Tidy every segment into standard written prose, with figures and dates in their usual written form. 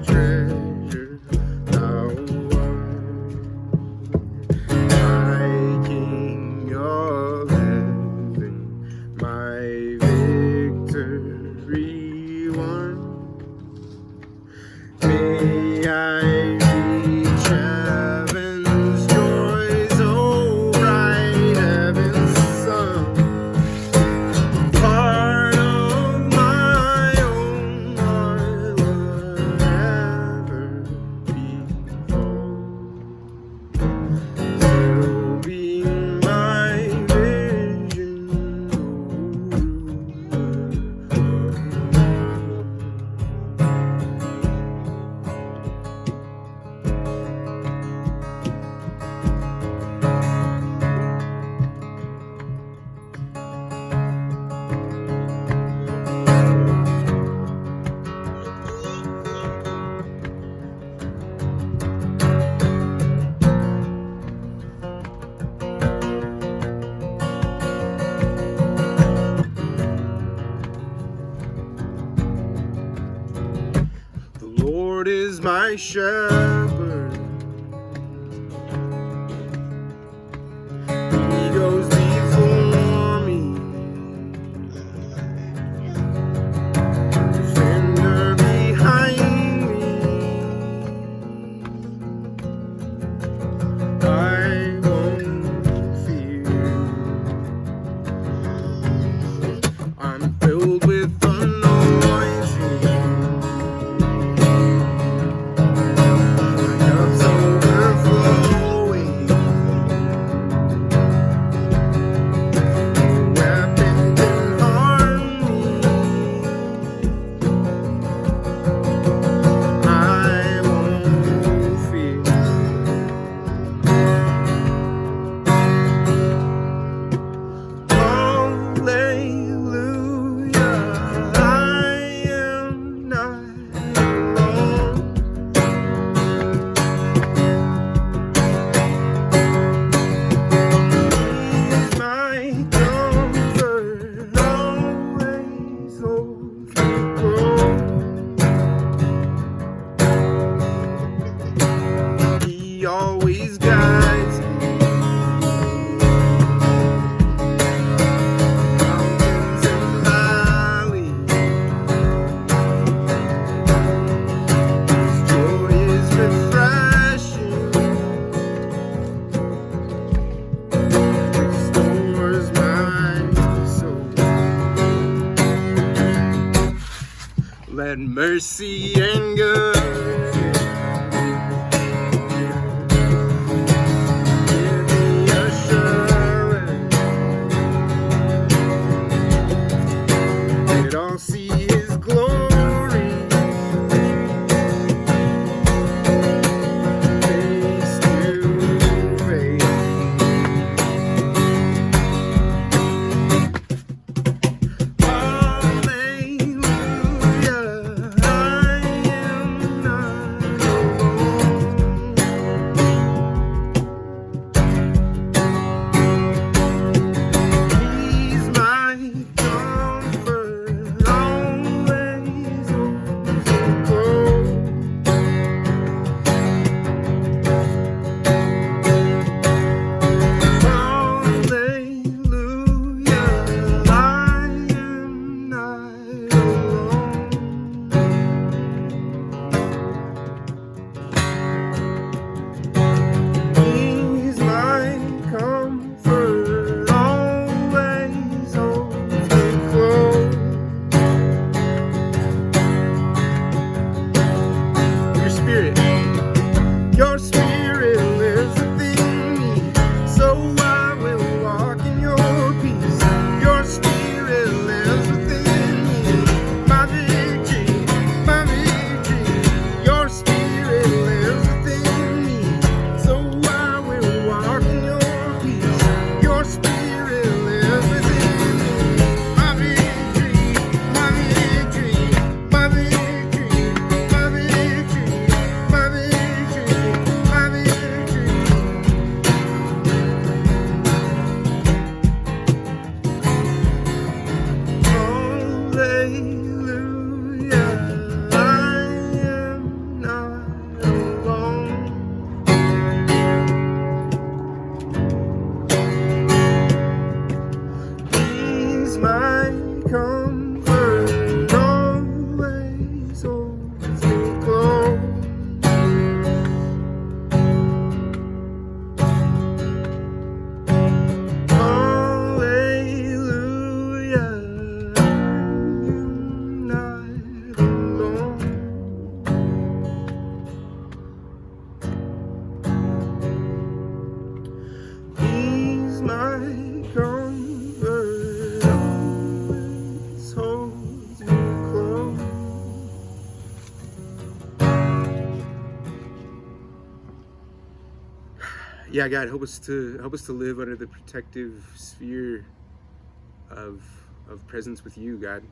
treasure thou art. My King of heaven, my victory won. May I reach heaven's joys, oh bright heaven's sun. Part of my own heart will ever be full. Still be my vision, the Lord is my shepherd. He goes before me, defender behind me. I won't fear. I'm filled with anointing. My cup's overflowing. No weapon can harm me. I won't fear. Hallelujah, I am not alone. He's my comfort, always holds me close. He always guides me. Mountains and valleys, His joy is refreshing, restores my soul. Let mercy and goodness give me assurance. Let all see His glory, face to face. Hallelujah, I am yeah, God, help us to live under the protective sphere of presence with you, God.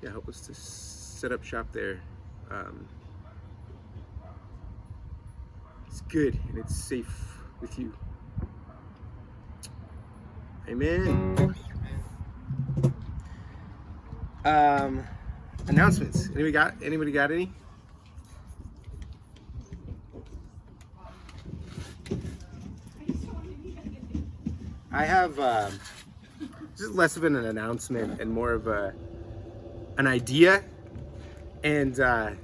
Yeah, help us to set up shop there. It's good and it's safe with you. Amen. Announcements. Anybody got any? I have just less of an announcement and more of an idea and a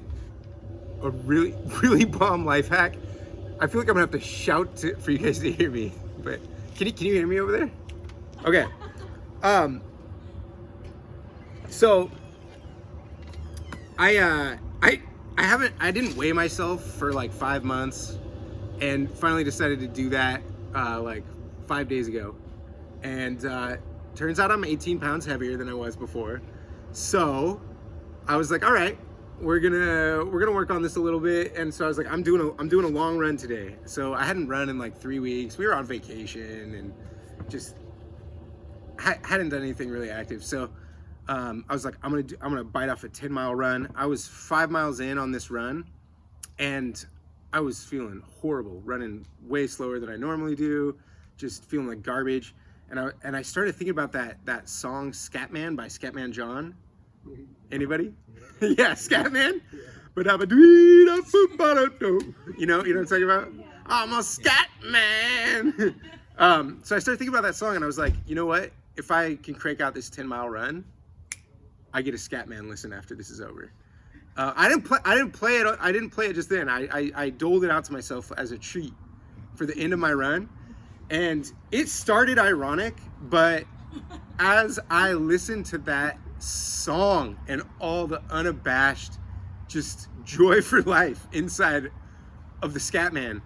really really bomb life hack. I feel like I'm gonna have to shout for you guys to hear me. But can you hear me over there? Okay. So I didn't weigh myself for like 5 months, and finally decided to do that like 5 days ago. And turns out I'm 18 pounds heavier than I was before. So I was like, all right, we're gonna work on this a little bit. And so I was like, I'm doing a long run today. So I hadn't run in like 3 weeks. We were on vacation and just hadn't done anything really active. So I was like, I'm gonna bite off a 10-mile run. I was 5 miles in on this run, and I was feeling horrible, running way slower than I normally do, just feeling like garbage. And I started thinking about that song Scatman by Scatman John. Anybody? Yeah, Scatman. But you know what I'm talking about? I'm a Scatman. So I started thinking about that song, and I was like, you know what? If I can crank out this 10-mile run, I get a Scatman listen after this is over. I didn't play it just then. I doled it out to myself as a treat for the end of my run. And it started ironic, but as I listened to that song and all the unabashed just joy for life inside of the Scatman,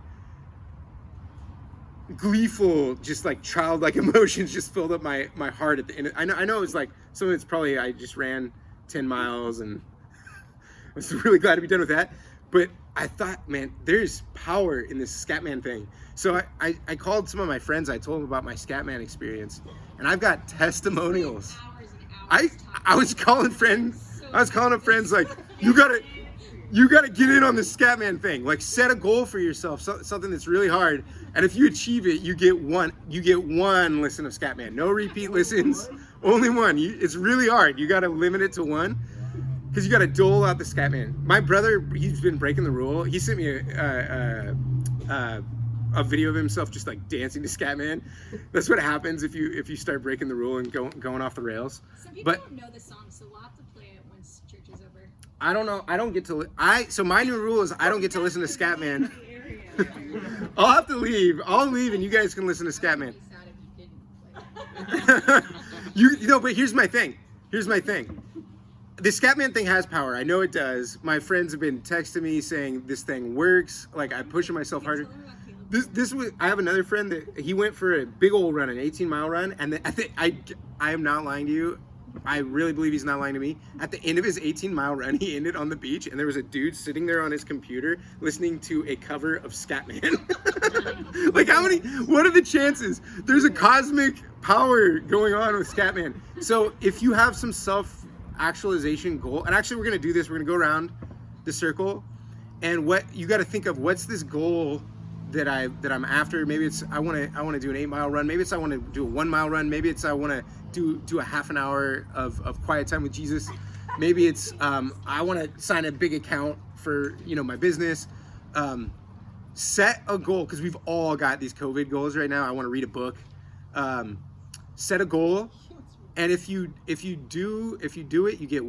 gleeful, just like childlike emotions just filled up my heart at the end. I know it's like some of it's probably I just ran 10 miles and I was really glad to be done with that. But I thought, man, there's power in this Scatman thing. So I called some of my friends. I told them about my Scatman experience, and I've got testimonials. I was calling friends. I was calling up friends like, you gotta get in on the Scatman thing. Like, set a goal for yourself, something that's really hard, and if you achieve it, you get one listen of Scatman. No repeat listens, only one. It's really hard. You gotta limit it to one, because you gotta dole out the Scatman. My brother, he's been breaking the rule. He sent me a video of himself just like dancing to Scatman. That's what happens if you start breaking the rule and going off the rails. Some people don't know the song, so we'll have to play it once church is over. I don't know. I don't get to. So my new rule is I don't get to listen to Scatman. I'll have to leave. I'll leave, and you guys can listen to Scatman. But here's my thing. The Scatman thing has power. I know it does. My friends have been texting me saying this thing works. Like, I'm pushing myself harder. I have another friend that he went for a big old run, an 18-mile run, and I am not lying to you. I really believe he's not lying to me. At the end of his 18-mile run, he ended on the beach, and there was a dude sitting there on his computer listening to a cover of Scatman. Like, what are the chances? There's a cosmic power going on with Scatman. So if you have some self-actualization goal, and actually we're gonna do this, we're gonna go around the circle, and what you got to think of, what's this goal that I'm after? Maybe it's I want to do an 8-mile run. Maybe it's I want to do a 1-mile run. Maybe it's I want to do a half an hour of quiet time with Jesus. Maybe it's I want to sign a big account for my business. Set a goal, because we've all got these COVID goals right now. I want to read a book. Set a goal, and if you do it, you get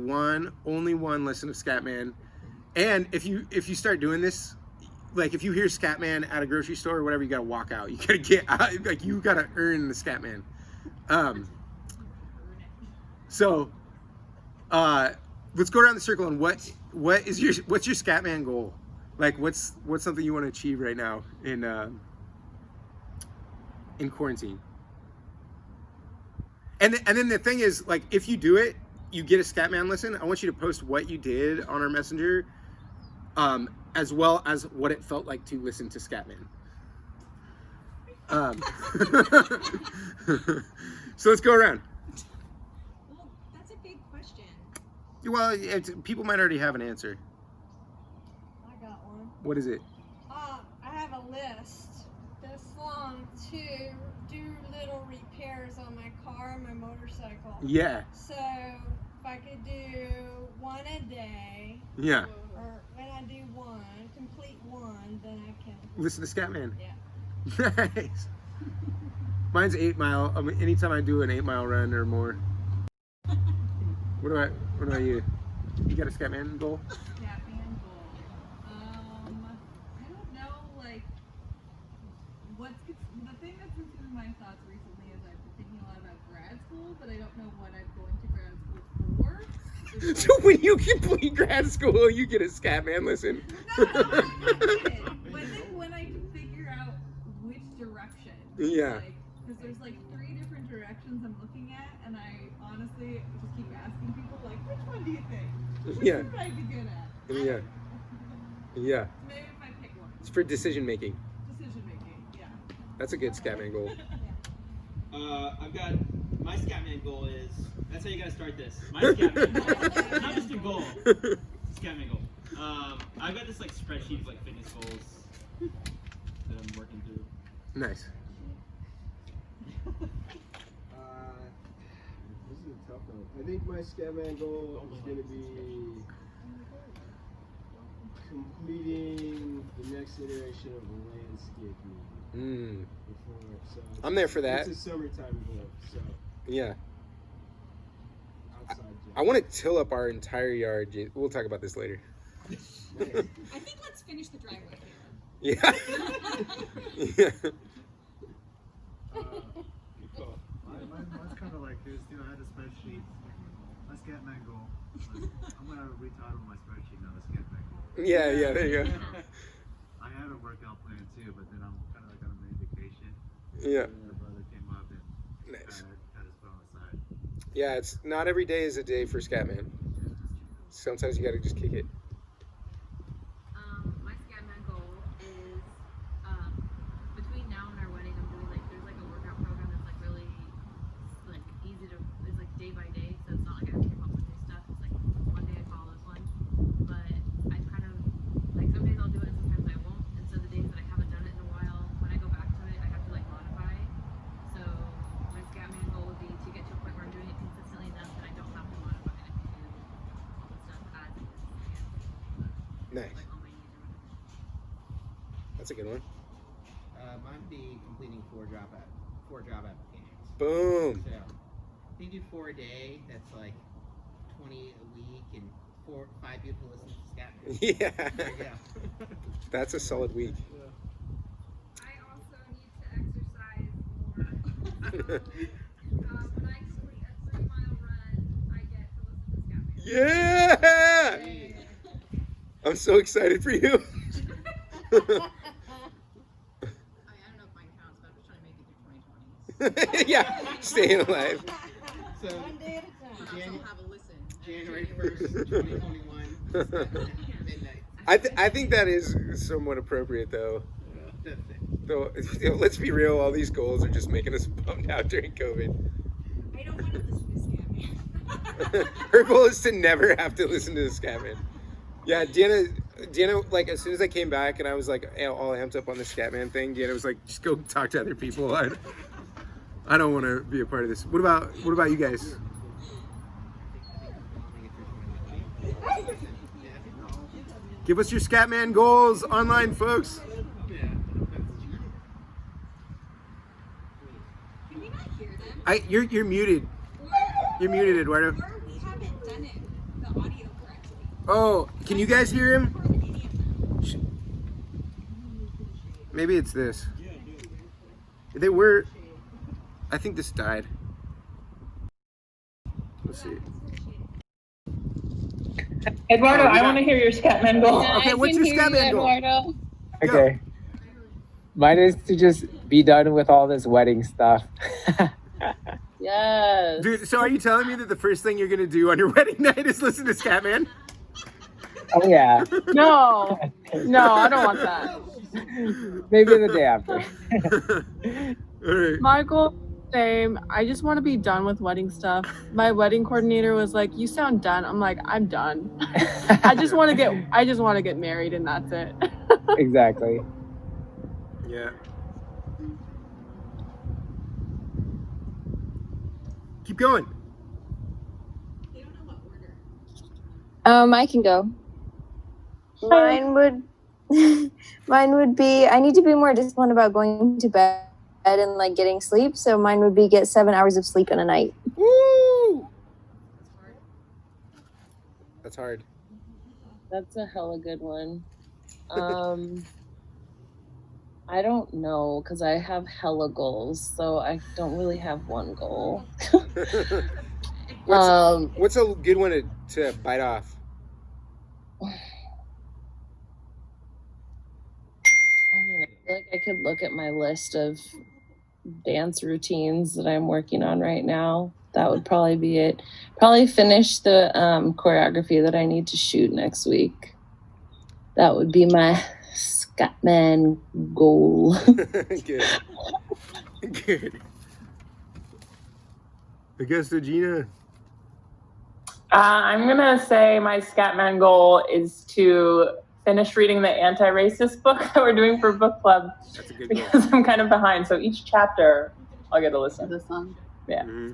only one listen of Scatman. And if you start doing this, like if you hear Scatman at a grocery store or whatever, you gotta walk out. You gotta get out. Like, you gotta earn the Scatman. So let's go around the circle. And what's your Scatman goal? Like, what's something you want to achieve right now in quarantine? And then the thing is, like, if you do it, you get a Scatman listen. I want you to post what you did on our messenger. as well as what it felt like to listen to Scatman. So let's go around. Well, that's a big question. Well, people might already have an answer. I got one. What is it? I have a list this long to do little repairs on my car and my motorcycle. Yeah. So if I could do one a day, Yeah. or when I do one, complete one, then I can. Listen to Scatman. Yeah. Nice. Mine's 8 mile. I mean, anytime I do an 8 mile run or more. What about you? You got a Scatman goal? Scatman goal. I don't know, like, the thing that's been through my thoughts recently is I've been thinking a lot about grad school, but I don't know what I'm going to grad school for. So when you complete grad school, you get a Scatman listen. No, I'm not kidding. But then when I figure out which direction. Yeah. Because there's like 3 different directions I'm looking at, and I honestly just keep asking people, like, which one do you think? Which Yeah. one would I be good at? Yeah. Yeah. Maybe if I pick one. It's for decision making. Decision making, yeah. That's a good Scatman goal. I've got my Scatman goal is that's how you gotta start this. My Scatman goal, it's not just a goal. It's a Scatman goal. I've got this like spreadsheet of like fitness goals that I'm working through. Nice. This is a tough one. I think my Scatman goal is going to be completing the next iteration of the landscape meeting. So I'm there for that. It's a summertime goal, so Yeah. outside I want to till up our entire yard. We'll talk about this later. I think let's finish the driveway here. Yeah. Yeah. Mine's kind of like this. I had a spreadsheet. My Scatman goal. I'm gonna retitle my spreadsheet now. The Scatman goal. Yeah, there you go. I had a workout plan too, but then I'm kind of like on a mini vacation. Yeah. My brother came up and Nice. had his phone aside. Yeah, it's not every day is a day for Scatman. Sometimes you gotta just kick it. My Scatman goal is between now and our wedding, I'm doing like there's like a workout program that's like really like easy to it's like day by day, so it's not like I have to keep up with new stuff. It's like one day I follow this one, but I kind of like some days I'll do it, and sometimes I won't. And so the days that I haven't done it in a while, when I go back to it, I have to like modify. So my Scatman goal would be to get to a point where I'm doing it consistently enough that I don't have to modify and I can do all the stuff as it is. Nice. Like all my needs or whatever. That's a good one. Mine would be completing 4 job applications. Boom. So, if you do 4 a day, that's like 20 a week, and 5 people listen to Scatman. Yeah. There you go. That's a solid week. I also need to exercise more. So, when I complete a 3-mile run, I get to listen to Scatman. Yeah. I'm so excited for you. I don't know if mine counts, but I'm just trying to make it through 2020. Yeah, staying alive. So, One day at a time. But I also have a listen. January 1st, 2021, midnight. I think that is somewhat appropriate, though. That's it. Though, let's be real, all these goals are just making us bummed out during COVID. I don't want to listen to Scatman. Her goal is to never have to listen to the Scatman. Yeah, Deanna, like, as soon as I came back and I was like all amped up on the Scatman thing, Deanna was like, just go talk to other people. I don't want to be a part of this. What about you guys? Give us your Scatman goals online, folks. Can we not hear them? You're muted. You're muted, Eduardo. Or we haven't done it, the audio correctly. Oh, can you guys hear him? Recorded any of them. Maybe it's this. They were. I think this died. Let's see. Eduardo, Oh, I want to hear your Scatman goal. Okay, what's your Scatman goal? Eduardo. Okay. Mine is to just be done with all this wedding stuff. Yes. Dude, so are you telling me that the first thing you're gonna do on your wedding night is listen to Scatman? Oh yeah. No. No, I don't want that. Maybe the day after. All right. Michael, same. I just want to be done with wedding stuff. My wedding coordinator was like, "You sound done." I'm like, "I'm done. I just want to get married, and that's it." Exactly. Yeah. Keep going. I can go. Mine would be I need to be more disciplined about going to bed and like getting sleep. So mine would be get 7 hours of sleep in a night. Woo! That's hard. That's a hella good one. I don't know because I have hella goals, so I don't really have one goal. What's a good one to bite off? I mean, I feel like I could look at my list of dance routines that I'm working on right now. That would probably be it. Probably finish the choreography that I need to shoot next week. That would be my Scatman goal. Good. Good. I guess Gina. I'm gonna say my Scatman goal is to finish reading the anti-racist book that we're doing for book club. That's a good because I'm kind of behind. So each chapter, I'll get to listen. This one. Yeah. Mm-hmm.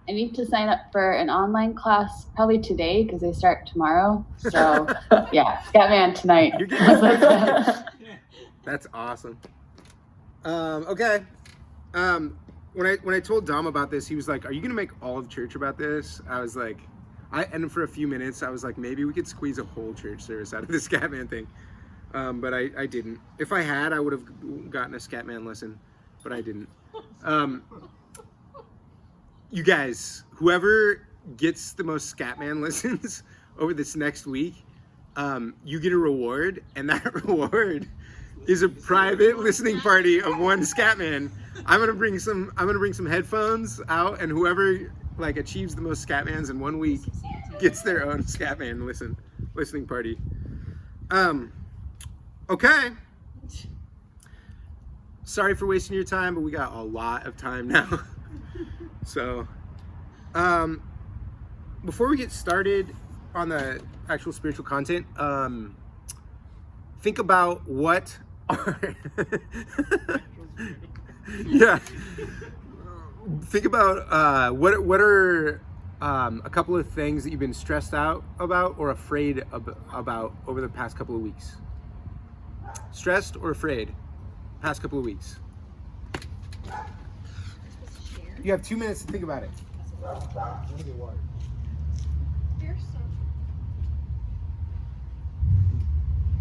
I need to sign up for an online class probably today because they start tomorrow. So yeah, Scatman tonight. You're getting That's awesome. Okay. When I told Dom about this, he was like, "Are you gonna make all of church about this?" I was like, and for a few minutes, I was like, maybe we could squeeze a whole church service out of the Scatman thing. But I didn't. If I had, I would have gotten a Scatman lesson, but I didn't. You guys, whoever gets the most Scatman lessons over this next week, you get a reward, and that reward is a private listening party of one Scatman. I'm gonna bring some headphones out, and whoever like achieves the most Scatmans in 1 week gets their own Scatman listening party. Okay. Sorry for wasting your time, but we got a lot of time now. So, before we get started on the actual spiritual content, think about what are yeah. Think about what are a couple of things that you've been stressed out about or afraid about over the past couple of weeks. Stressed or afraid past couple of weeks. You have 2 minutes to think about it. Here's some.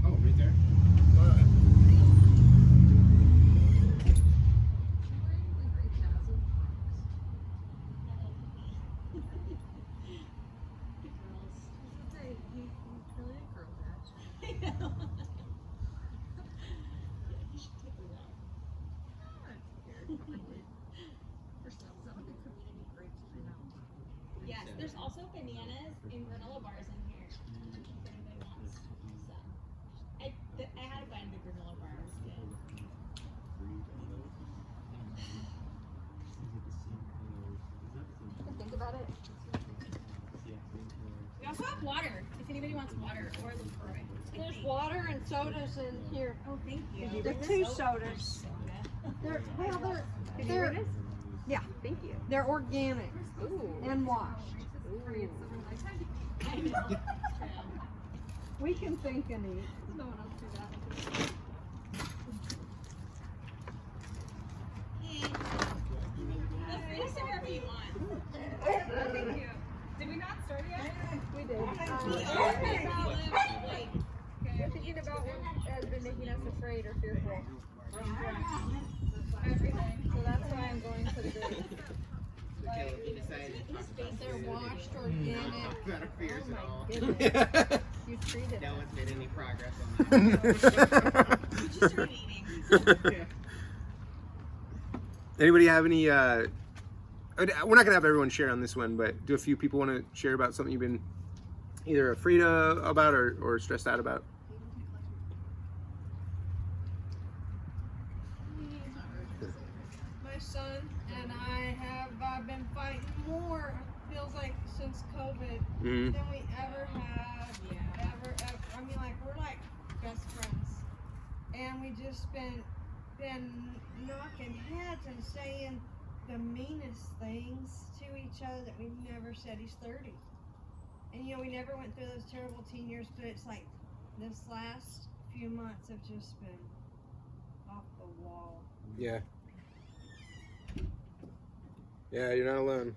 Oh, right there. Yes, there's also bananas and granola bars in here. If anybody wants some. I had to find the granola bar. It was good. Think about it. We also have water. If anybody wants water or LaCroix. There's water and sodas in here. Oh, thank you. There's 2 sodas. They're yeah. Thank you. They're organic and washed. We can think and eat. No one else do that. Feel free to sit wherever you want. Thank you. Did we not start yet? We did. You're thinking about what has been making us afraid or fearful. Everything. So that's why I'm going to the grave. They're washed, organic. Not a fears at all. Goodness. You treated No one's made any progress on Just started eating. Anybody have any? We're not gonna have everyone share on this one, but do a few people want to share about something you've been either afraid of about or stressed out about? my son, and I've been fighting more. Feels like since COVID Mhm. than we ever have. Ever. I mean, like we're like best friends, and we just been knocking heads and saying the meanest things to each other that we've never said. He's 30, and we never went through those terrible teen years, but it's like this last few months have just been off the wall. Yeah. Yeah, you're not alone.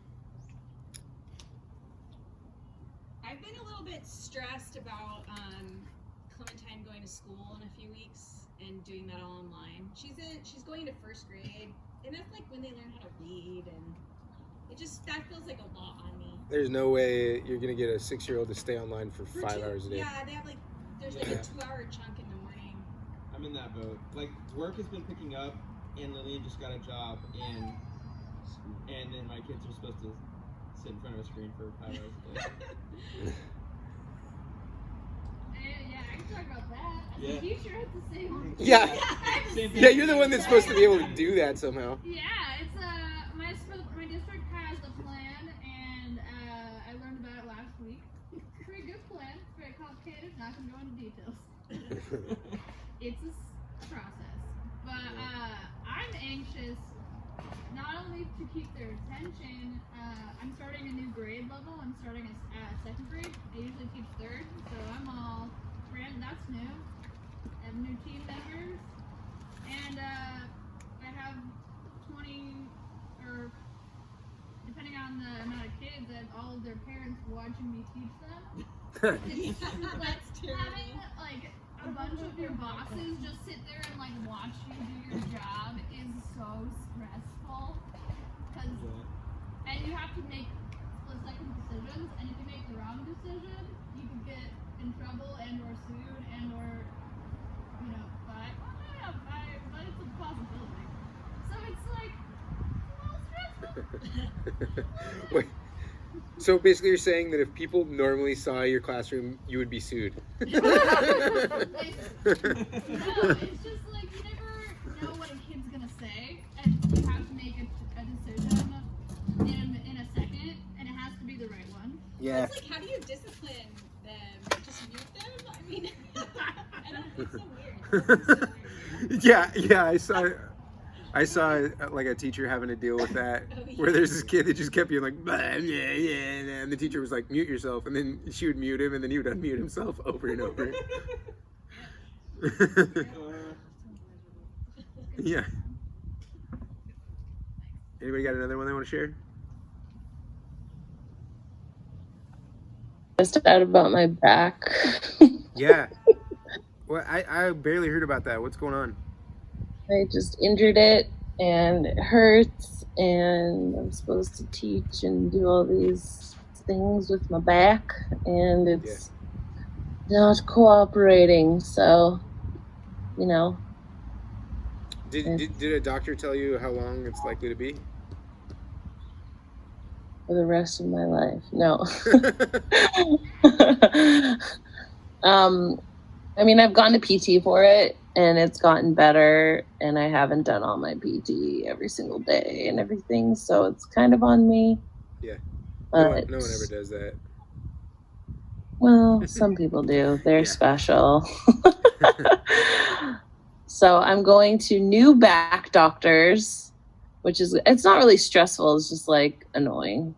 I've been a little bit stressed about Clementine going to school in a few weeks and doing that all online. She's going to first grade, and that's like when they learn how to read, and that feels like a lot on me. There's no way you're gonna get a 6-year-old to stay online for 5 hours a day. Yeah, they have there's like a 2-hour chunk in the morning. I'm in that boat. Like, work has been picking up, and Lillian just got a job, and then my kids are supposed to sit in front of a screen for 5 hours a day. Yeah, I can talk about that. As Yeah. a teacher, it's the same. Yeah. Same thing. Yeah, you're the one that's supposed to be able to do that somehow. Yeah, it's my district has a plan, and I learned about it last week. Pretty good plan. It's very complicated. Not gonna go into details. It's a process, but I'm anxious not only to keep their attention. I'm starting a new grade level. I'm starting a second grade. I usually teach third, so I'm all brand. That's new. I have new team members, and I have 20 or depending on the amount of kids, I have all of their parents watching me teach them. It's That's having like a bunch of your bosses just sit there and like watch you do your job is so stressful. And you have to make split-second decisions, and if you make the wrong decision, you can get in trouble and or sued and or but it's a possibility. So it's like a little stressful. Wait. So basically, you're saying that if people normally saw your classroom, you would be sued. No, it's just like you never know what a kid's gonna say, and you have to make a decision in a second, and it has to be the right one. Yeah. It's like, how do you discipline them? Just mute them? I mean, I don't know. It's so weird. It's so weird. Yeah. I saw like a teacher having to deal with that, where there's this kid that just kept being like, "Bah, yeah, yeah," and the teacher was like, "Mute yourself," and then she would mute him, and then he would unmute himself over and over. Yeah. Anybody got another one they want to share? Just out about my back. Yeah. Well, I barely heard about that. What's going on? I just injured it, and it hurts, and I'm supposed to teach and do all these things with my back, and it's not cooperating. So, Did a doctor tell you how long it's likely to be? For the rest of my life, no. I mean, I've gone to PT for it, and it's gotten better, and I haven't done all my PT every single day and everything, so it's kind of on me. Yeah. But, No one ever does that. well, some people do. They're special. So I'm going to new back doctors, which is, it's not really stressful. It's just like annoying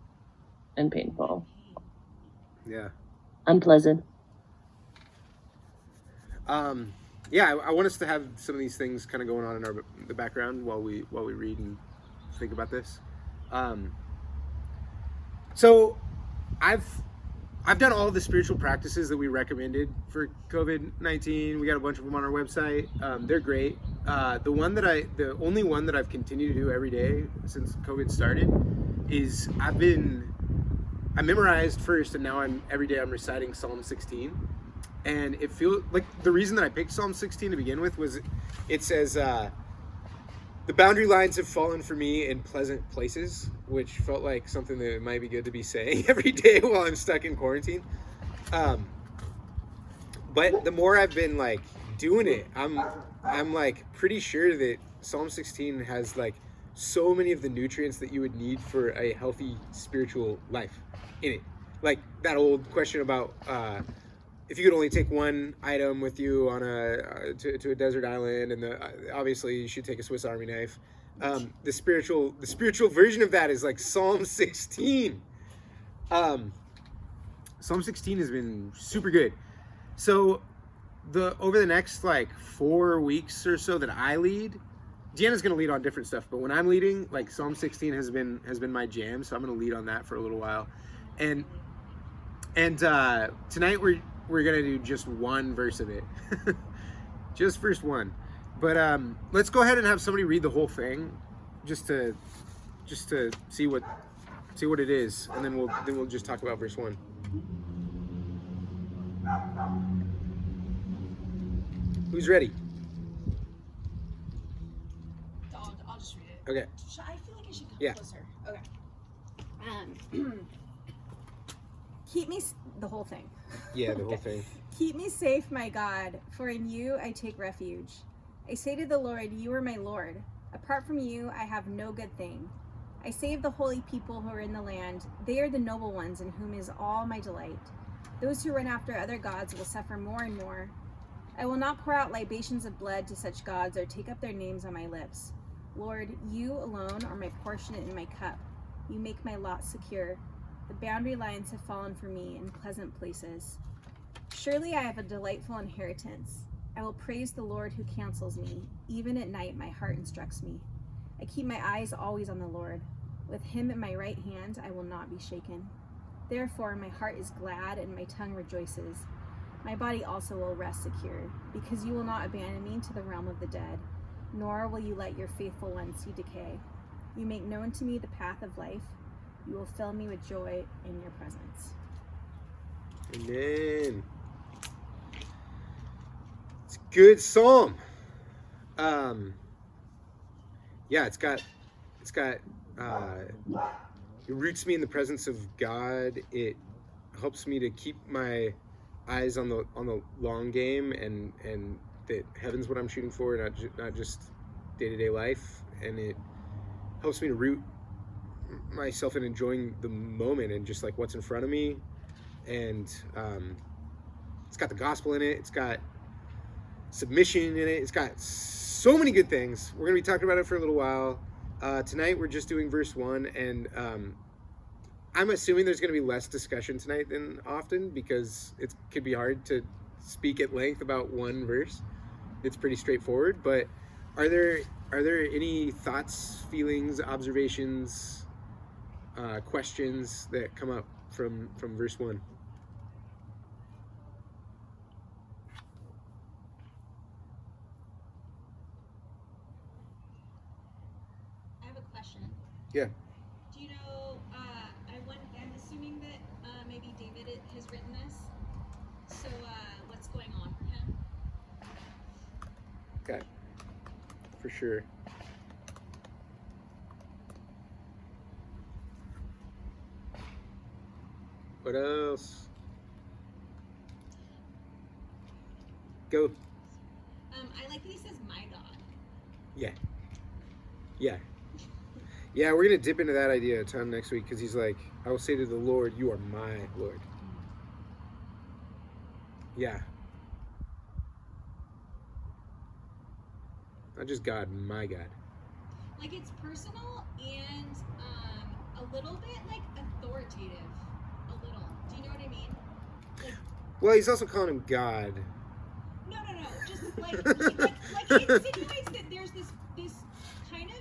and painful. Yeah. Unpleasant. Yeah, I want us to have some of these things kind of going on in the background while we read and think about this. So I've done all the spiritual practices that we recommended for COVID-19. We got a bunch of them on our website. They're great. The only one that I've continued to do every day since COVID started is I memorized first, and now every day I'm reciting Psalm 16. And it feels like the reason that I picked Psalm 16 to begin with was it says, the boundary lines have fallen for me in pleasant places, which felt like something that might be good to be saying every day while I'm stuck in quarantine. But the more I've been doing it, I'm pretty sure that Psalm 16 has so many of the nutrients that you would need for a healthy spiritual life in it. Like that old question about if you could only take one item with you on to a desert island, and obviously you should take a Swiss Army knife. The spiritual version of that is like Psalm 16. Psalm 16 has been super good. So over the next like 4 weeks or so that I lead, Deanna's gonna lead on different stuff, but when I'm leading, like Psalm 16 has been my jam, so I'm gonna lead on that for a little while. And tonight we're gonna do just one verse of it. Just verse 1. But let's go ahead and have somebody read the whole thing just to see what it is, and then we'll just talk about verse 1. Who's ready? I'll just read it. Okay. I feel like I should come Yeah. closer. Okay. Keep me the whole thing. Yeah, the whole thing. Keep me safe, my God, for in you I take refuge. I say to the Lord, you are my Lord. Apart from you, I have no good thing. I save the holy people who are in the land. They are the noble ones in whom is all my delight. Those who run after other gods will suffer more and more. I will not pour out libations of blood to such gods or take up their names on my lips. Lord, you alone are my portion and my cup. You make my lot secure. The boundary lines have fallen for me in pleasant places. Surely I have a delightful inheritance. I will praise the Lord who counsels me. Even at night my heart instructs me. I keep my eyes always on the Lord. With him at my right hand I will not be shaken. Therefore my heart is glad and my tongue rejoices. My body also will rest secure, because you will not abandon me to the realm of the dead, nor will you let your faithful one see decay. You make known to me the path of life. You will fill me with joy in your presence. Amen. It's a good psalm. Yeah, it's got it roots me in the presence of God. It helps me to keep my eyes on the long game, and that heaven's what I'm shooting for, not just day-to-day life. And it helps me to root myself in enjoying the moment and just like what's in front of me. And it's got the gospel in it. It's got submission in it. It's got so many good things. We're gonna be talking about it for a little while. Tonight we're just doing verse 1, and I'm assuming there's going to be less discussion tonight than often, because it could be hard to speak at length about one verse. It's pretty straightforward, but are there any thoughts, feelings, observations, questions that come up from verse 1? I have a question. Yeah. Do you know, I'm assuming that maybe David has written this. So what's going on for him? Okay. For sure. What else? Go. I like that he says my God. Yeah. Yeah, we're going to dip into that idea a ton next week, because he's like, I will say to the Lord, you are my Lord. Yeah. Not just God, my God. Like, it's personal and a little bit like authoritative. A little. Do you know what I mean? Like, Well, he's also calling him God. no. Just like it insinuates that there's this kind of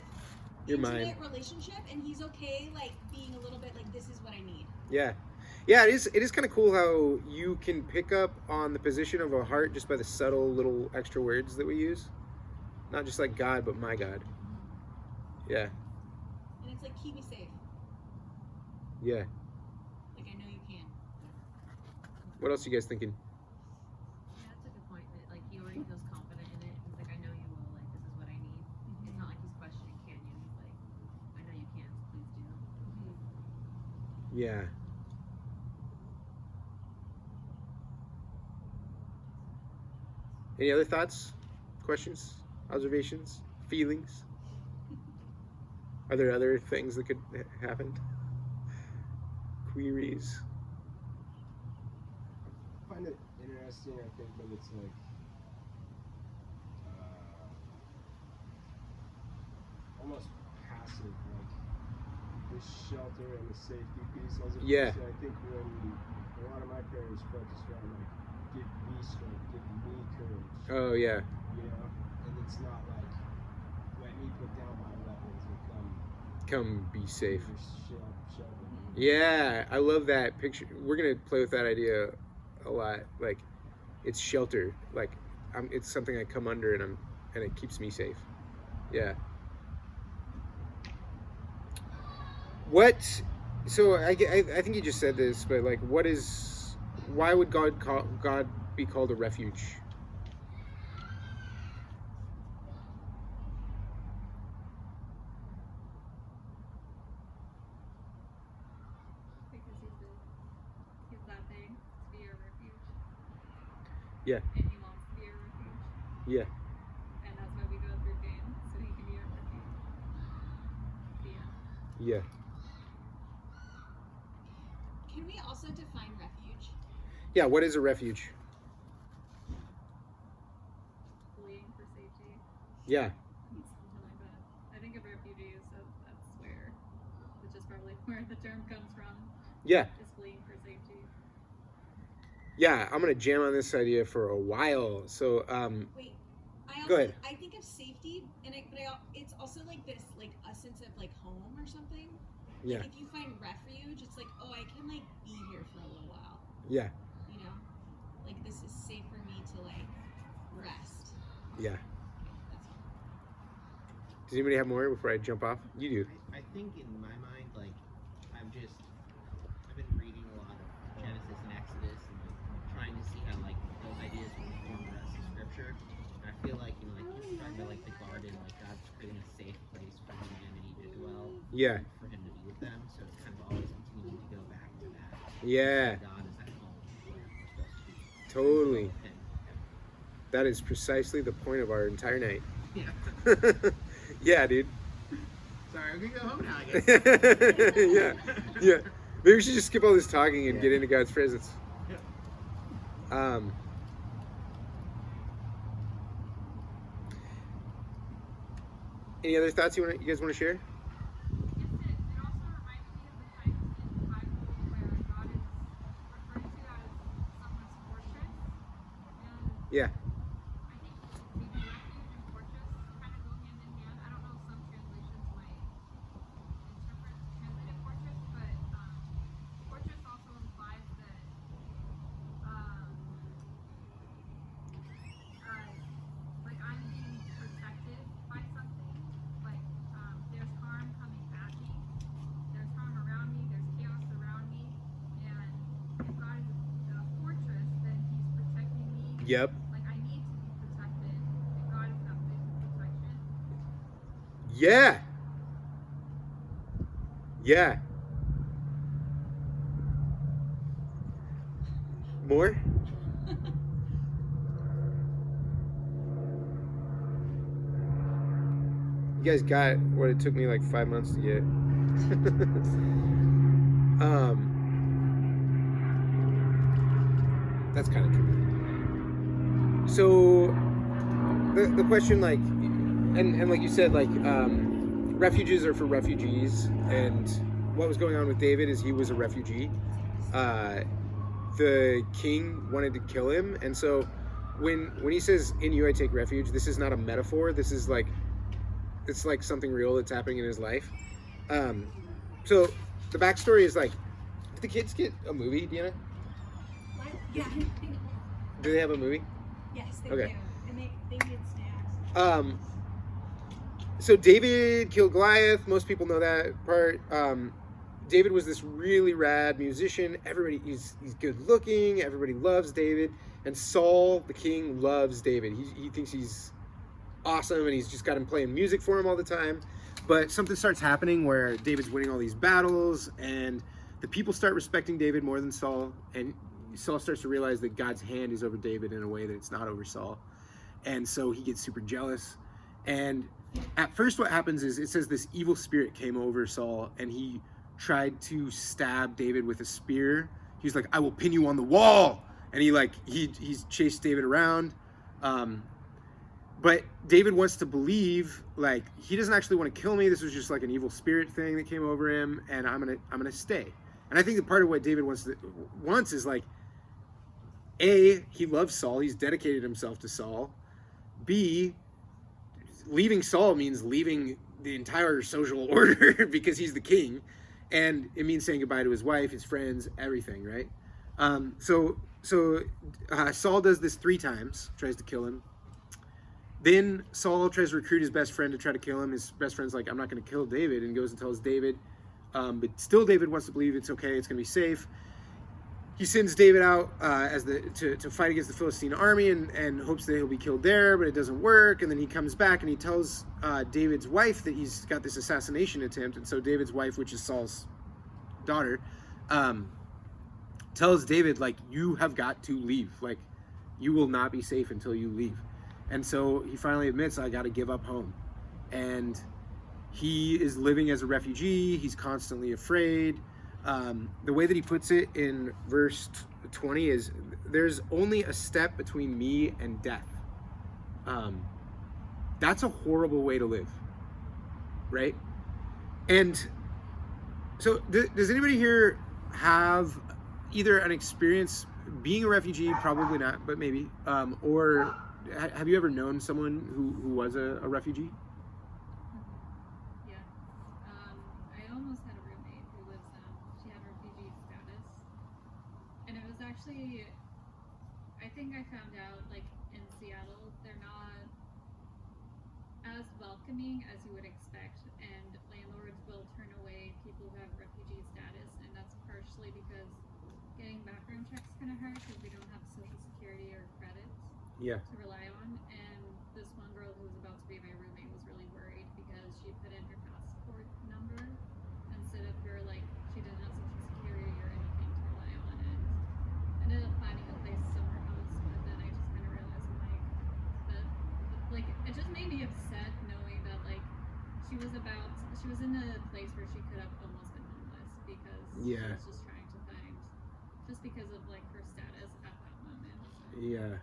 intimate relationship, and he's okay like being a little bit like, this is what I need. Yeah, it is kind of cool how you can pick up on the position of a heart just by the subtle little extra words that we use. Not just like God, but my God. Yeah. And it's like, keep me safe. Yeah. Like, I know you can. What else are you guys thinking? Yeah, that's a good point. That like he already feels confident in it. He's like, I know you will. Like, this is what I need. It's not like he's questioning, can you? He's like, I know you can, so please do. Yeah. Any other thoughts, questions, observations, feelings? Are there other things that could happen? Queries. I find it interesting. I think that it's like almost passive, like the shelter and the safety piece. As opposed Yeah. to, I think when a lot of my prayers focus around like give me strength, give me courage. Oh yeah. You know, and it's not like let me put down my weapons and Come be safe. shelter. Yeah, I love that picture. We're gonna play with that idea a lot. Like, it's shelter. Like, it's something I come under, and it keeps me safe. Yeah. What? So I think you just said this, but like, why would God be called a refuge? He's that big to be a refuge. Yeah. And he wants to be a refuge. Yeah. And that's why we go through pain, so he can be our refuge. Yeah. Can we also define refuge? Yeah. What is a refuge? Fleeing for safety. Yeah. Something like that. I think of refugees, so that's where, which is probably where the term comes from. Yeah. Is fleeing for safety. Yeah, I'm gonna jam on this idea for a while. So, Wait, go ahead. I think of safety, it's also like this, like a sense of like home or something. Yeah. Like if you find refuge, it's like, oh, I can like be here for a little while. Yeah. You know, like this is safe for me to like rest. Yeah. Does anybody have more before I jump off? You do. I think in my mind, like, I've been reading a lot of Genesis and Exodus and like, trying to see how like those ideas will form the rest of Scripture. And I feel like, you know, like you described by like the garden, like God's creating a safe place for humanity to dwell. Yeah. For Him to be with them. So it's kind of always continuing to go back to that. Yeah. God is at home where we're supposed to be. Totally. And, That is precisely the point of our entire night. yeah. Yeah, dude. Sorry, we can go home now, I guess. Yeah. Yeah. Maybe we should just skip all this talking and get into God's presence. Any other thoughts you guys want to share? Yeah. Yep. Like I need to be protected, and God is that big protection. Yeah. Yeah. More? You guys got what it took me like 5 months to get. That's kind of true. So the question, like, and like you said, like, refuges are for refugees, and what was going on with David is he was a refugee. The king wanted to kill him, and so when he says, "In you I take refuge," this is not a metaphor. This is like, it's like something real that's happening in his life. So the backstory is like, did the kids get a movie, Deanna? Yeah. Do they have a movie? Yes, they Okay. do. And they get snacks. So David killed Goliath. Most people know that part. David was this really rad musician. He's good looking. Everybody loves David. And Saul, the king, loves David. He thinks he's awesome, and he's just got him playing music for him all the time. But something starts happening where David's winning all these battles, and the people start respecting David more than Saul. And Saul starts to realize that God's hand is over David in a way that it's not over Saul. And so he gets super jealous. And at first what happens is, it says this evil spirit came over Saul, and he tried to stab David with a spear. He's like, I will pin you on the wall. And he's chased David around. But David wants to believe, like, he doesn't actually want to kill me. This was just like an evil spirit thing that came over him, and I'm gonna stay. And I think that part of what David wants is like, A, he loves Saul. He's dedicated himself to Saul. B, leaving Saul means leaving the entire social order because he's the king, and it means saying goodbye to his wife, his friends, everything, right? So Saul does this 3 times, tries to kill him. Then Saul tries to recruit his best friend to try to kill him. His best friend's like, I'm not going to kill David, and goes and tells David. But still David wants to believe it's okay, it's going to be safe. He sends David out to fight against the Philistine army and hopes that he'll be killed there, but it doesn't work. And then he comes back and he tells David's wife that he's got this assassination attempt. And so David's wife, which is Saul's daughter, tells David, like, you have got to leave. Like, you will not be safe until you leave. And so he finally admits, I got to give up home. And he is living as a refugee. He's constantly afraid. The way that he puts it in verse 20 is, there's only a step between me and death. That's a horrible way to live, right? And so does anybody here have either an experience being a refugee? Probably not, but maybe. Or have you ever known someone who was a refugee? Yeah. I almost had a roommate who lives, she had refugee status. And it was actually, I think I found out, like, in Seattle, they're not as welcoming as you would expect. And landlords will turn away people who have refugee status. And that's partially because getting background checks kind of hard because we don't have Social Security or credits to rely on. And this one girl who was about to be my roommate was really worried because she put in her passport number instead of her, like, she didn't have Social Security or anything to rely on. And ended up finding a place somewhere else, but then I just kind of realized, it just made me upset knowing that, like, she was in a place where she could have almost been homeless because she was just trying to find, just because of, like, her status at that moment. Yeah.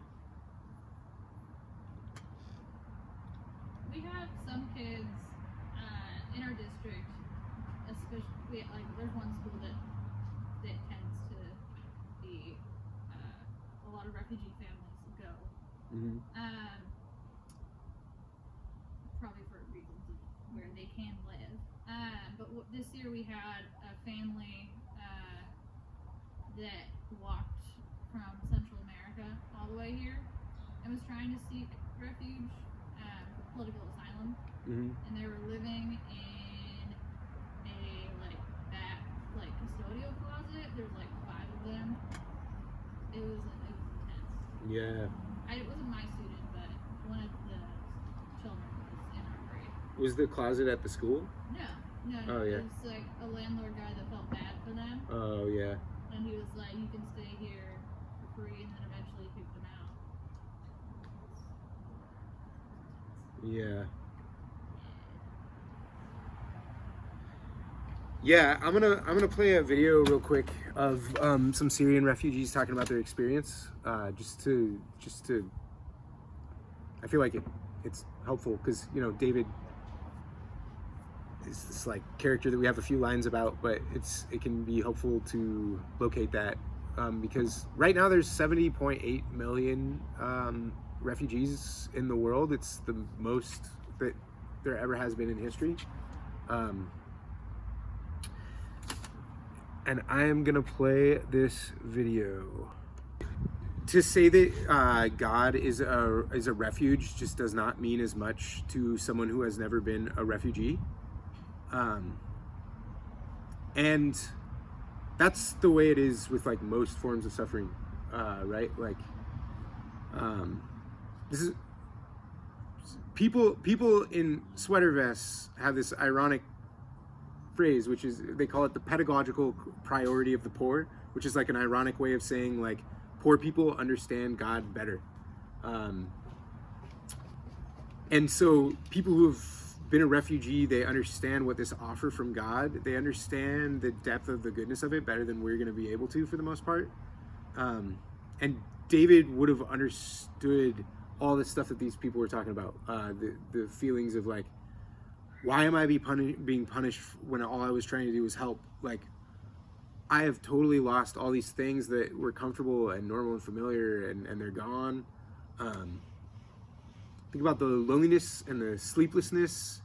We have some kids in our district, especially, like, there's one school that tends to be a lot of refugee families go. Mm-hmm. Probably for reasons of where they can live. But this year we had a family that walked from Central America all the way here and was trying to seek refuge, political asylum. Mm-hmm. And they were living in a, like, back, like, custodial closet. There's like 5 of them. It was intense. Yeah. It wasn't my student, but one of the children was in our grade. Was the closet at the school? No. Oh, yeah. It was like a landlord guy that felt bad for them. Oh, yeah. And he was like, you can stay here for free, and then eventually kicked them out. Yeah. Yeah, I'm gonna play a video real quick of some Syrian refugees talking about their experience, just to I feel like it's helpful because, you know, David is this, like, character that we have a few lines about, but it can be helpful to locate that because right now there's 70.8 million refugees in the world. It's the most that there ever has been in history. And I am gonna play this video. To say that God is a refuge just does not mean as much to someone who has never been a refugee. And that's the way it is with, like, most forms of suffering, right? Like, this is people in sweater vests have this ironic phrase, which is, they call it the pedagogical priority of the poor, which is like an ironic way of saying, like, poor people understand God better. And so people who've been a refugee, they understand what this offer from God. They understand the depth of the goodness of it better than we're going to be able to for the most part. And David would have understood all the stuff that these people were talking about. The feelings of like, why am I being punished when all I was trying to do was help? Like, I have totally lost all these things that were comfortable and normal and familiar, and they're gone. Think about the loneliness and the sleeplessness.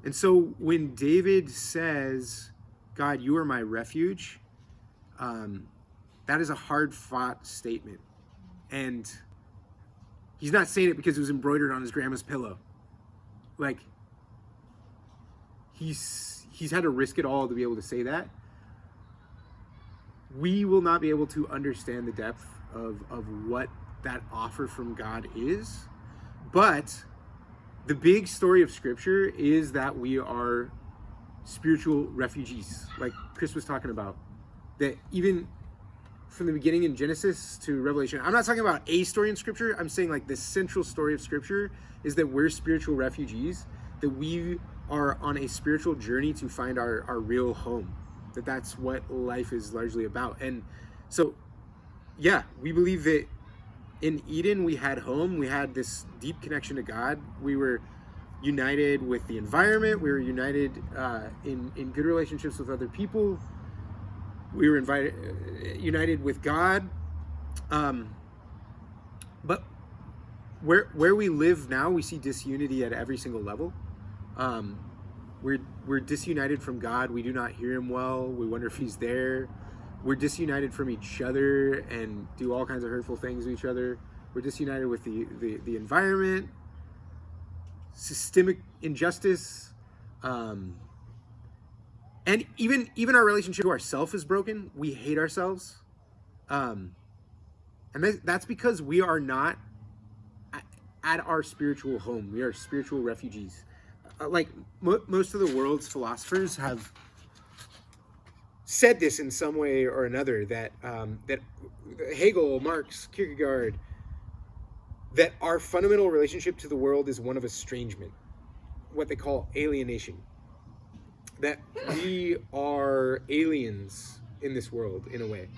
And so when David says, God, you are my refuge, that is a hard-fought statement. And he's not saying it because it was embroidered on his grandma's pillow. Like, he's had to risk it all to be able to say that. We will not be able to understand the depth of what that offer from God is. But the big story of Scripture is that we are spiritual refugees, like Chris was talking about. That even from the beginning in Genesis to Revelation, I'm not talking about a story in Scripture. I'm saying like the central story of Scripture is that we're spiritual refugees, that we are on a spiritual journey to find our real home, that's what life is largely about. And so, yeah, we believe that in Eden we had home, we had this deep connection to God, we were united with the environment, we were united in good relationships with other people, we were united with God. But where we live now, we see disunity at every single level. We're disunited from God. We do not hear him well. We wonder if he's there. We're disunited from each other and do all kinds of hurtful things to each other. We're disunited with the environment, systemic injustice, and even our relationship to ourselves is broken. We hate ourselves, and that's because we are not at our spiritual home. We are spiritual refugees. Like most of the world's philosophers have said this in some way or another, that that Hegel, Marx, Kierkegaard, that our fundamental relationship to the world is one of estrangement, what they call alienation. That we are aliens in this world in a way.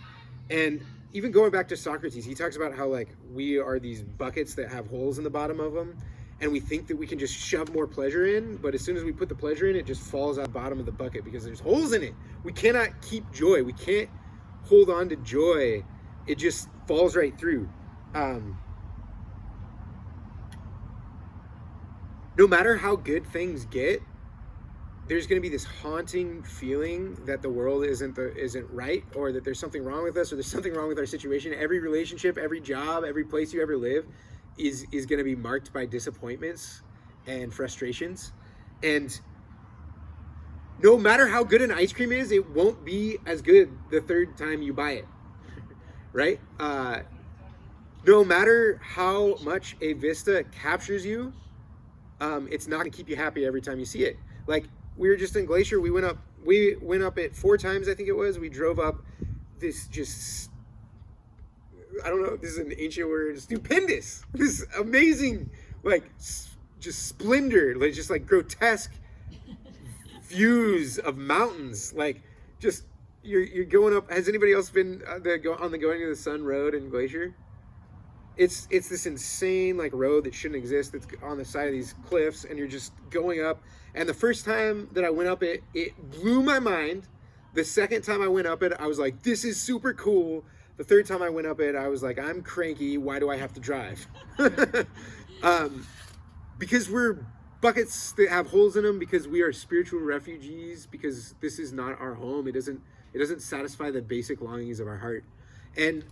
And even going back to Socrates, he talks about how like we are these buckets that have holes in the bottom of them, and we think that we can just shove more pleasure in, but as soon as we put the pleasure in, it just falls out the bottom of the bucket because there's holes in it. We cannot keep joy. We can't hold on to joy. It just falls right through. No matter how good things get, there's going to be this haunting feeling that the world isn't right, or that there's something wrong with us, or there's something wrong with our situation. Every relationship, every job, every place you ever live is going to be marked by disappointments and frustrations. And no matter how good an ice cream is, it won't be as good the third time you buy it, right? No matter how much a vista captures you, it's not going to keep you happy every time you see it. Like, we were just in Glacier. We went up it 4 times, I think it was. We drove up this just, I don't know, this is an ancient word, stupendous, this amazing, like, just splendor, like, just like grotesque views of mountains. Like, just, you're going up. Has anybody else been on the Going to the Sun Road in Glacier? It's this insane like road that shouldn't exist, that's on the side of these cliffs, and you're just going up. And the first time that I went up it blew my mind. The second time I went up it, I was like, this is super cool. The third time I went up it, I was like, I'm cranky. Why do I have to drive? Because we're buckets that have holes in them, because we are spiritual refugees, because this is not our home. It doesn't satisfy the basic longings of our heart. And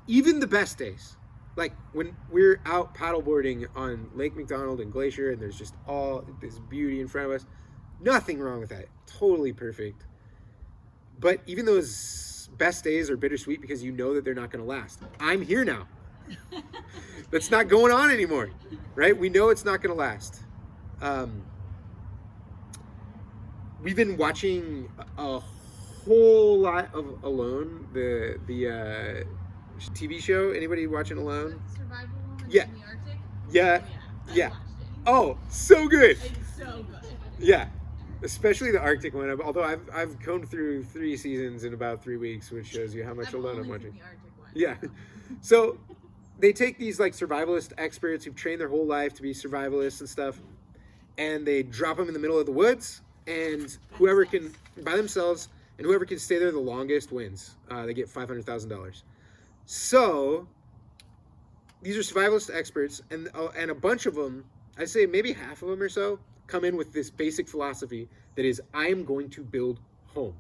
even the best days, like when we're out paddleboarding on Lake McDonald and Glacier, and there's just all this beauty in front of us, nothing wrong with that, totally perfect. But even those best days are bittersweet because you know that they're not going to last. I'm here now. That's not going on anymore, right? We know it's not going to last. We've been watching a whole lot of Alone, the TV show. Anybody watching Alone? Survival woman Yeah. in the Arctic? Yeah, I yeah. watched it. Oh, so good. It's so good. Yeah, especially the Arctic one. Although I've combed through 3 seasons in about 3 weeks, which shows you how much I've alone I'm only watching. seen the Arctic one. Yeah. So they take these like survivalist experts who've trained their whole life to be survivalists and stuff, and they drop them in the middle of the woods, and whoever can by themselves, and whoever can stay there the longest wins. They get $500,000. So these are survivalist experts, and a bunch of them, I'd say maybe half of them or so, come in with this basic philosophy that is, I am going to build home.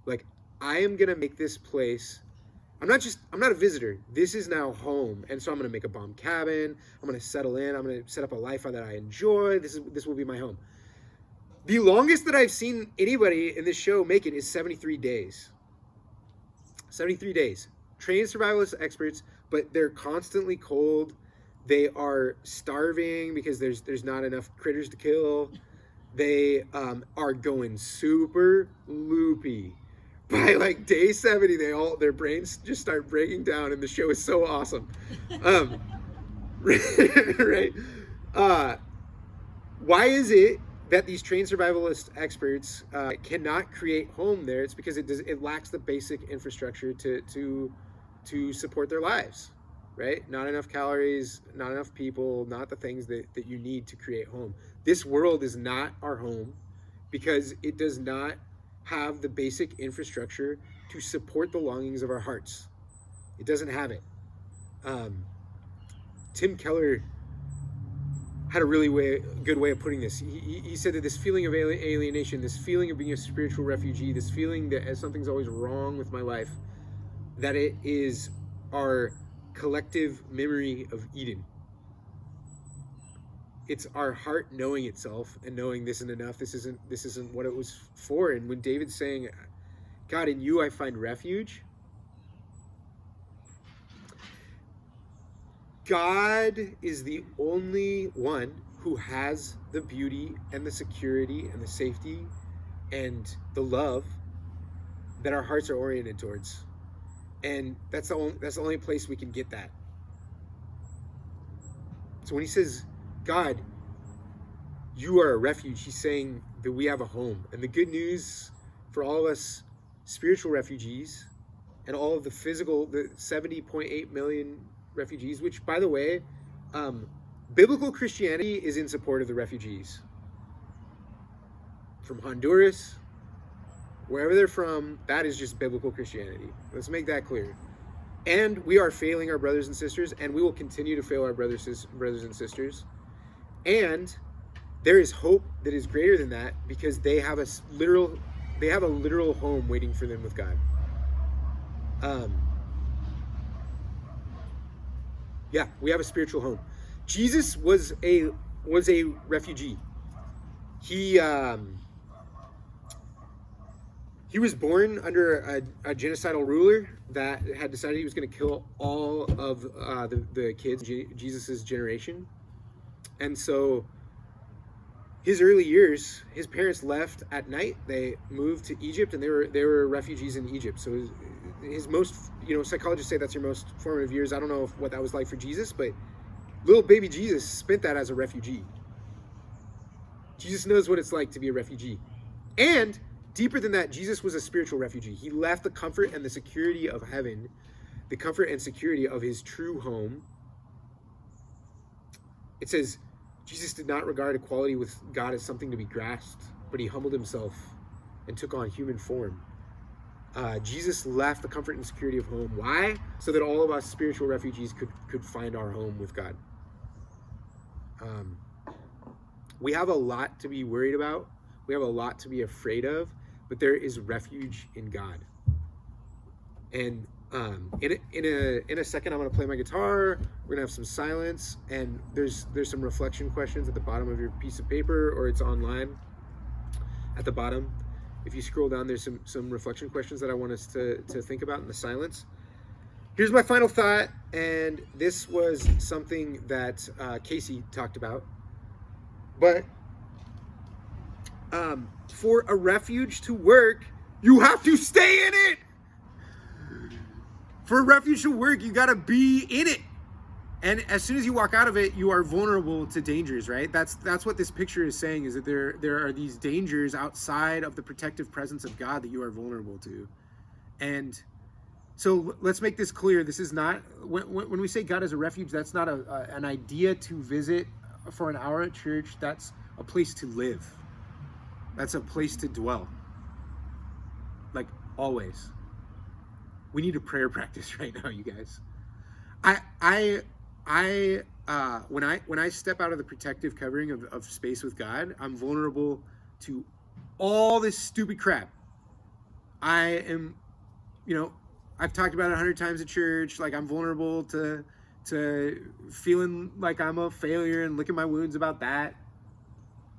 Like, I am going to make this place, I'm not a visitor. This is now home. And so I'm going to make a bomb cabin. I'm going to settle in. I'm going to set up a life that I enjoy. This will be my home. The longest that I've seen anybody in this show make it is 73 days. 73 days. Trained survivalist experts, but they're constantly cold. They are starving because there's not enough critters to kill. They are going super loopy. By like day 70, their brains just start breaking down, and the show is so awesome. Right? Why is it that these trained survivalist experts cannot create home there? It's because it lacks the basic infrastructure to support their lives, right? Not enough calories, not enough people, not the things that you need to create home. This world is not our home because it does not have the basic infrastructure to support the longings of our hearts. It doesn't have it. Tim Keller had a really good way of putting this. He said that this feeling of alienation, this feeling of being a spiritual refugee, this feeling that something's always wrong with my life, that it is our collective memory of Eden. It's our heart knowing itself and knowing this isn't enough. This isn't what it was for. And when David's saying, God, in you I find refuge, God is the only one who has the beauty and the security and the safety and the love that our hearts are oriented towards. And that's the only place we can get that. So when he says, God, you are a refuge, he's saying that we have a home. And the good news for all of us spiritual refugees and all of the 70.8 million refugees, which, by the way, biblical Christianity is in support of the refugees. From Honduras, wherever they're from, that is just biblical Christianity. Let's make that clear. And we are failing our brothers and sisters, and we will continue to fail our brothers and sisters. And there is hope that is greater than that, because they have a literal home waiting for them with God. Yeah, we have a spiritual home. Jesus was a refugee. He was born under a genocidal ruler that had decided he was going to kill all of the kids in Jesus's generation. And so his early years, his parents left at night. They moved to Egypt, and they were refugees in Egypt. So his most, psychologists say that's your most formative years. I don't know what that was like for Jesus, but little baby Jesus spent that as a refugee. Jesus knows what it's like to be a refugee. And deeper than that, Jesus was a spiritual refugee. He left the comfort and the security of heaven, the comfort and security of his true home. It says, Jesus did not regard equality with God as something to be grasped, but he humbled himself and took on human form. Jesus left the comfort and security of home. Why? So that all of us spiritual refugees could find our home with God. We have a lot to be worried about. We have a lot to be afraid of, but there is refuge in God. And in a second, I'm going to play my guitar. We're going to have some silence, and there's some reflection questions at the bottom of your piece of paper, or it's online at the bottom. If you scroll down, there's some reflection questions that I want us to think about in the silence. Here's my final thought, and this was something that Casey talked about. But for a refuge to work, you have to stay in it. For a refuge to work, you got to be in it. And as soon as you walk out of it, you are vulnerable to dangers, right? That's what this picture is saying, is that there are these dangers outside of the protective presence of God that you are vulnerable to. And so let's make this clear. This is not, when we say God is a refuge, that's not an idea to visit for an hour at church. That's a place to live. That's a place to dwell. Like always. We need a prayer practice right now, you guys. When I step out of the protective covering of space with God, I'm vulnerable to all this stupid crap. I am, I've talked about it 100 times at church. Like, I'm vulnerable to feeling like I'm a failure and licking my wounds about that.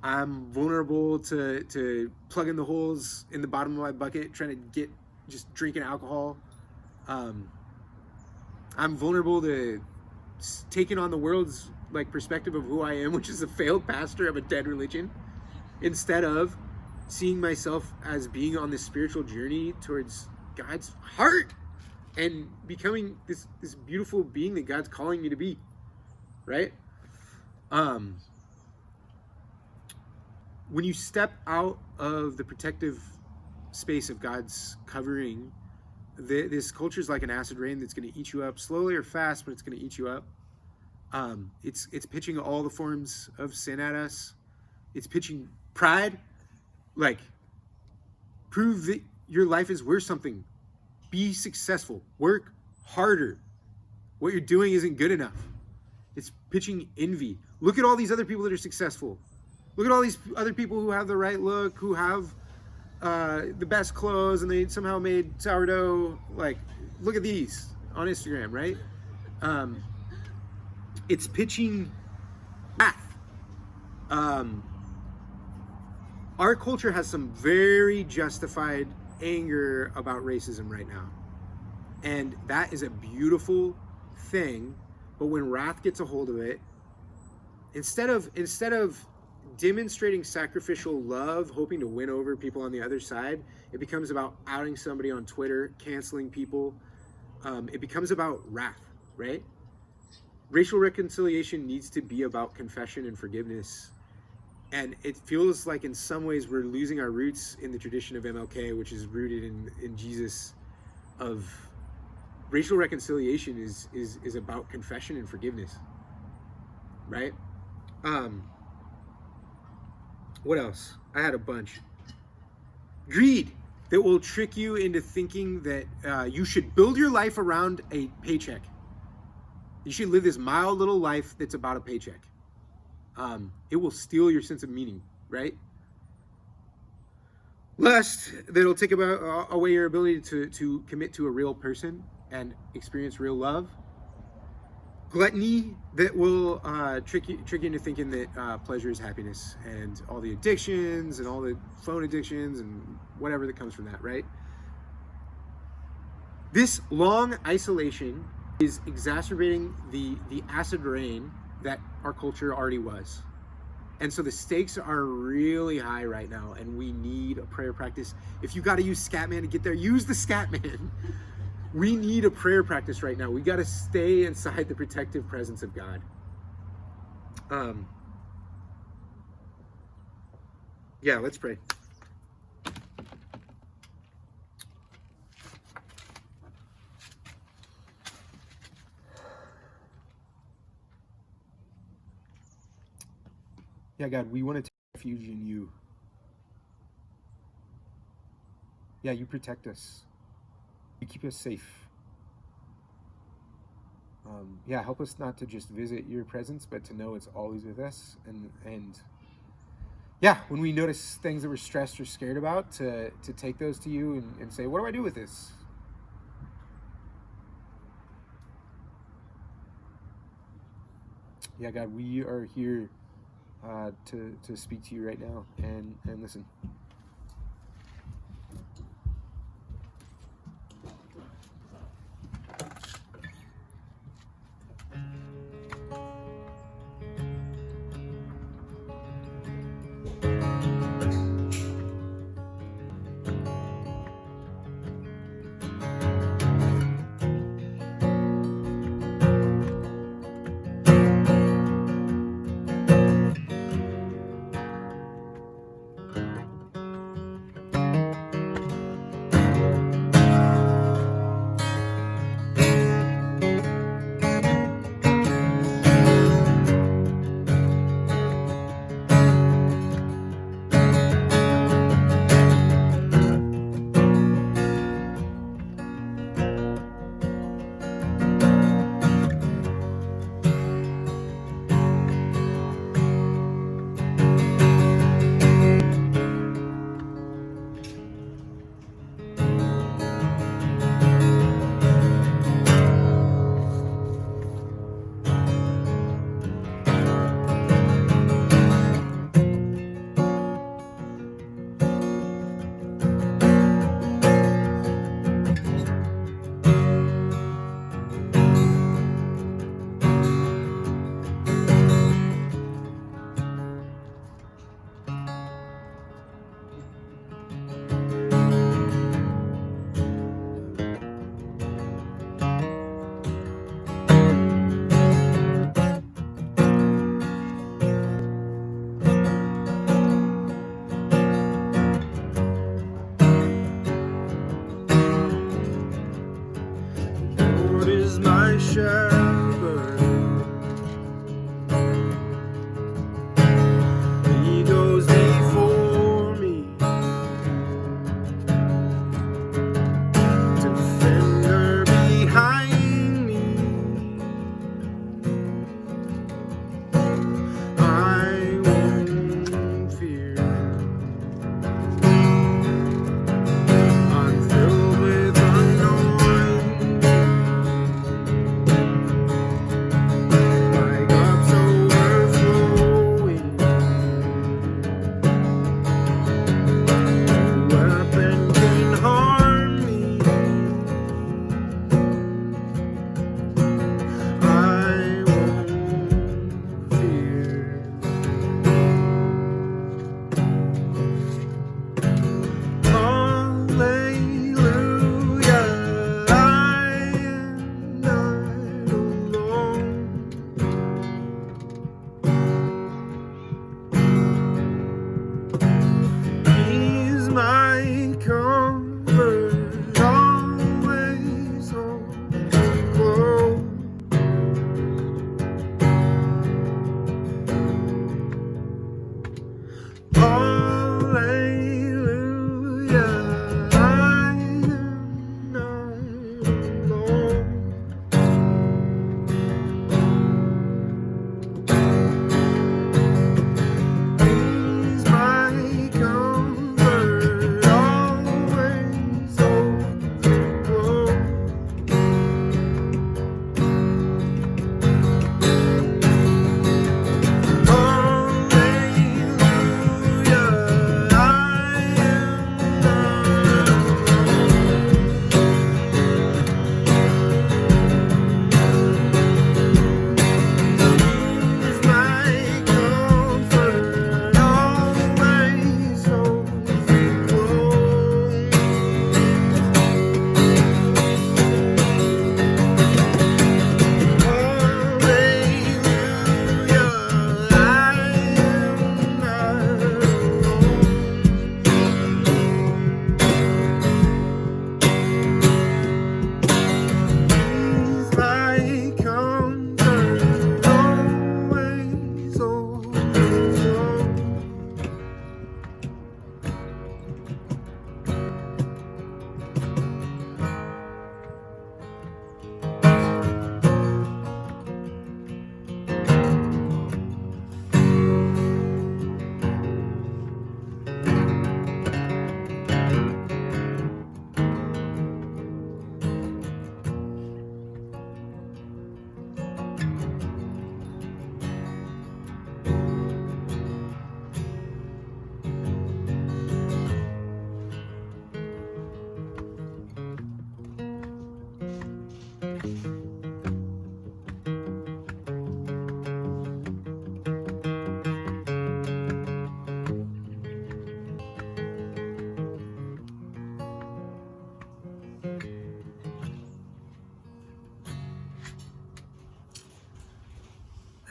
I'm vulnerable to plugging the holes in the bottom of my bucket, trying to get just drinking alcohol. I'm vulnerable to taking on the world's perspective of who I am, which is a failed pastor of a dead religion, instead of seeing myself as being on this spiritual journey towards God's heart and becoming this beautiful being that God's calling me to be, right? When you step out of the protective space of God's covering, this culture is like an acid rain that's going to eat you up slowly or fast, but it's going to eat you up. It's pitching all the forms of sin at us. It's pitching pride, like, prove that your life is worth something. Be successful. Work harder. What you're doing isn't good enough. It's pitching envy. Look at all these other people that are successful. Look at all these other people who have the right look, who have the best clothes, and they somehow made sourdough. Like, look at these on Instagram, right? It's pitching wrath. Our culture has some very justified anger about racism right now, and that is a beautiful thing. But when wrath gets a hold of it, instead of demonstrating sacrificial love, hoping to win over people on the other side, it becomes about outing somebody on Twitter, canceling people. It becomes about wrath, right? Racial reconciliation needs to be about confession and forgiveness. And it feels like in some ways we're losing our roots in the tradition of MLK, which is rooted in Jesus. Of racial reconciliation is about confession and forgiveness, right? What else? I had a bunch. Greed, that will trick you into thinking that you should build your life around a paycheck. You should live this mild little life that's about a paycheck. It will steal your sense of meaning, right? Lust, that'll take away your ability to commit to a real person and experience real love. Gluttony, that will trick you into thinking that pleasure is happiness, and all the addictions and all the phone addictions and whatever that comes from that, right? This long isolation is exacerbating the acid rain that our culture already was. And so the stakes are really high right now, and we need a prayer practice. If you got to use Scatman to get there, use the Scatman. We need a prayer practice right now. We got to stay inside the protective presence of God. Yeah, let's pray. Yeah, God, we want to take refuge in you. Yeah, you protect us. You keep us safe. Yeah, help us not to just visit your presence, but to know it's always with us. And yeah, when we notice things that we're stressed or scared about, to take those to you and say, what do I do with this? Yeah, God, we are here to speak to you right now and listen.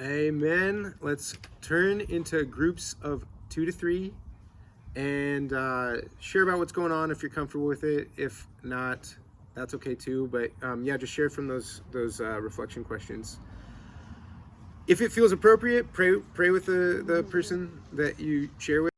Amen. Let's turn into groups of 2 to 3 and share about what's going on if you're comfortable with it. If not, that's okay too. But yeah, just share from those reflection questions. If it feels appropriate, pray with the person that you share with.